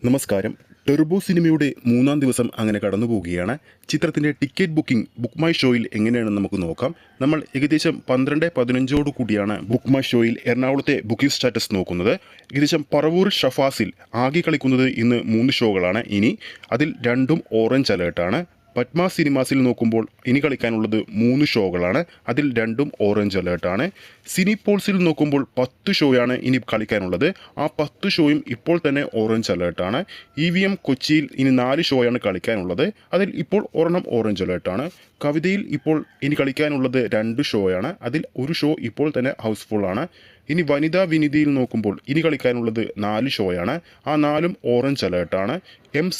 നമസ്കാരം. ടെർബോ സിനിമയുടെ മൂന്നാം ദിവസം അങ്ങനെ കടന്നു പോവുകയാണ്. ചിത്രത്തിൻ്റെ ടിക്കറ്റ് ബുക്ക് മൈ ഷോയിൽ എങ്ങനെയാണെന്ന് നമുക്ക് നോക്കാം. നമ്മൾ ഏകദേശം 12:15 കൂടിയാണ് ബുക്ക് മൈ ഷോയിൽ എറണാകുളത്തെ ബുക്കിംഗ് സ്റ്റാറ്റസ് നോക്കുന്നത്. ഏകദേശം പറവൂർ ഷഫാസിൽ ആകെ കളിക്കുന്നത് ഇന്ന് 3 ഷോകളാണ്. ഇനി അതിൽ 2 ഓറഞ്ച് അലേർട്ടാണ്. പത്മ സിനിമാസിൽ നോക്കുമ്പോൾ ഇനി കളിക്കാനുള്ളത് 3 ഷോകളാണ്. അതിൽ 2 ഓറഞ്ച് അലേർട്ടാണ്. സിനിപോൾസിൽ നോക്കുമ്പോൾ 10 ഷോയാണ് ഇനി കളിക്കാനുള്ളത്. ആ 10 ഷോയും ഇപ്പോൾ തന്നെ ഓറഞ്ച് അലേർട്ടാണ്. EVM കൊച്ചിയിൽ ഇനി 4 ഷോയാണ് കളിക്കാനുള്ളത്. അതിൽ ഇപ്പോൾ ഒരെണ്ണം ഓറഞ്ച് അലേർട്ടാണ്. കവിതയിൽ ഇപ്പോൾ ഇനി കളിക്കാനുള്ളത് 2 ഷോയാണ്. അതിൽ 1 ഷോ ഇപ്പോൾ തന്നെ ഹൗസ്ഫുൾ ആണ്. ഇനി വനിതാ വിനിതയിൽ നോക്കുമ്പോൾ ഇനി കളിക്കാനുള്ളത് 4 ഷോയാണ്. ആ 4ഉം ഓറഞ്ച് അലേർട്ടാണ്.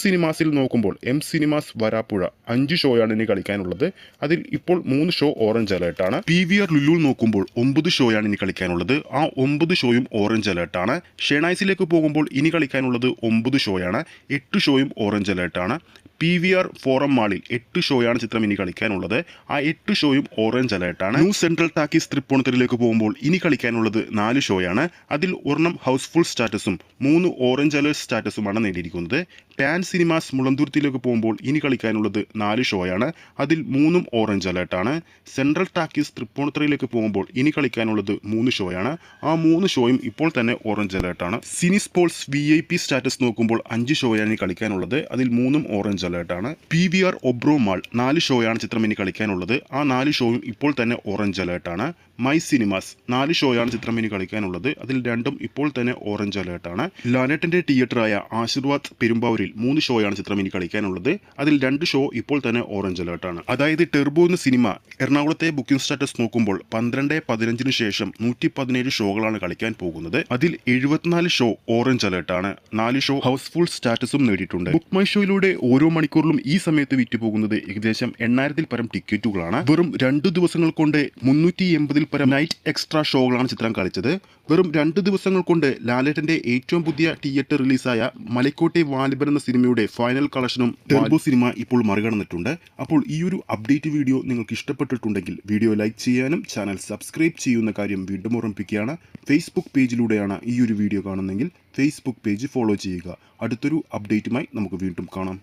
സിനിമാസിൽ നോക്കുമ്പോൾ സിനിമാസ് വരാപ്പുഴ 5 ഷോയാണ് ഇനി കളിക്കാനുള്ളത്. അതിൽ ഇപ്പോൾ 3 ഷോ ഓറഞ്ച് അലേർട്ടാണ്. PVR ലുലു നോക്കുമ്പോൾ 9 ഷോയാണ് ഇനി കളിക്കാനുള്ളത്. ആ 9 ഷോയും ഓറഞ്ച് അലേർട്ടാണ്. ഷെണൈസിലേക്ക് പോകുമ്പോൾ ഇനി കളിക്കാനുള്ളത് 9 ഷോയാണ്. 8 ഷോയും ഓറഞ്ച് അലേർട്ടാണ്. PVR ഫോറം മാളിൽ 8 ഷോയാണ് ചിത്രം ഇനി കളിക്കാനുള്ളത്. ആ 8 ഷോയും ഓറഞ്ച് അലേർട്ടാണ്. ന്യൂ സെൻട്രൽ ടാക്കീസ് തൃപ്പൂണിത്തുറയിലേക്ക് പോകുമ്പോൾ ഇനി കളിക്കാനുള്ളത് 4 ഷോയാണ്. അതിൽ ഒരെണ്ണം ഹൗസ്ഫുൾ സ്റ്റാറ്റസും 3 ഓറഞ്ച് അലേർട്ട് സ്റ്റാറ്റസുമാണ് നേടിയിരിക്കുന്നത്. പാൻ സിനിമാസ് മുളന്തുരുത്തിയിലേക്ക് പോകുമ്പോൾ ഇനി കളിക്കാനുള്ളത് 4 ഷോയാണ്. അതിൽ 3ഉം ഓറഞ്ച് അലേർട്ടാണ്. സെൻട്രൽ ടാക്കീസ് തൃപ്പൂണിത്തുറയിലേക്ക് പോകുമ്പോൾ ഇനി കളിക്കാനുള്ളത് 3 ഷോയാണ്. ആ 3 ഷോയും ഇപ്പോൾ തന്നെ ഓറഞ്ച് അലേർട്ടാണ്. സിനിസ്പോൾസ് VIP സ്റ്റാറ്റസ് നോക്കുമ്പോൾ 5 ഷോയാണ് ഇനി കളിക്കാനുള്ളത്. അതിൽ 3ഉം ഓറഞ്ച് അലേർട്ടാണ്. PVR ഒബ്രോ മാൾ 4 ഷോയാണ് ചിത്രം ഇനി കളിക്കാനുള്ളത്. ആ 4 ഷോയും ഇപ്പോൾ തന്നെ ഓറഞ്ച് അലേർട്ടാണ്. മൈ സിനിമാസ് 4 ഷോയാണ് ചിത്രം ഇനി കളിക്കാനുള്ളത്. അതിൽ 2ഉം ഇപ്പോൾ തന്നെ ഓറഞ്ച് അലേർട്ടാണ്. ലാലേട്ടൻ്റെ തിയേറ്ററായ ആശീർവാദ് പെരുമ്പാവൂരിൽ 3 ഷോയാണ് ചിത്രം ഇനി കളിക്കാനുള്ളത്. അതിൽ 2 ഷോ ഇപ്പോൾ തന്നെ ഓറഞ്ച് അലേർട്ടാണ്. അതായത് ടെർബോ എന്ന സിനിമ എറണാകുളത്തെ ബുക്കിംഗ് സ്റ്റാറ്റസ് നോക്കുമ്പോൾ 12:15 ശേഷം 117 ഷോകളാണ് കളിക്കാൻ പോകുന്നത്. അതിൽ 74 ഷോ ഓറഞ്ച് അലേർട്ടാണ്. 4 ഷോ ഹൗസ്ഫുൾ സ്റ്റാറ്റസും നേടിയിട്ടുണ്ട്. ബുക്ക് മൈ ഷോയിലൂടെ ഓരോ മണിക്കൂറിലും ഈ സമയത്ത് വിറ്റുപോകുന്നത് ഏകദേശം 8000-ൽ പരം ടിക്കറ്റുകളാണ്. വെറും 2 ദിവസങ്ങൾ കൊണ്ട് 380-ൽ പരം നൈറ്റ് എക്സ്ട്രാ ഷോകളാണ് ചിത്രം കളിച്ചത്. വെറും 2 ദിവസങ്ങൾ കൊണ്ട് ലാലേട്ടന്റെ ഏറ്റവും പുതിയ തിയേറ്റർ റിലീസായ മലക്കോട്ടെ വാലിബൻ എന്ന സിനിമയുടെ ഫൈനൽ കളക്ഷനും ടെർബോ സിനിമ ഇപ്പോൾ മറികടന്നിട്ടുണ്ട്. അപ്പോൾ ഈ ഒരു അപ്ഡേറ്റ് വീഡിയോ നിങ്ങൾക്ക് ഇഷ്ടപ്പെട്ടിട്ടുണ്ടെങ്കിൽ വീഡിയോ ലൈക്ക് ചെയ്യാനും ചാനൽ സബ്സ്ക്രൈബ് ചെയ്യുന്ന കാര്യം വീണ്ടും ഓർമ്മിപ്പിക്കുകയാണ്. ഫേസ്ബുക്ക് പേജിലൂടെയാണ് ഈ ഒരു വീഡിയോ കാണുന്നതെങ്കിൽ ഫേസ്ബുക്ക് പേജ് ഫോളോ ചെയ്യുക. അടുത്തൊരു അപ്ഡേറ്റുമായി നമുക്ക് വീണ്ടും കാണാം.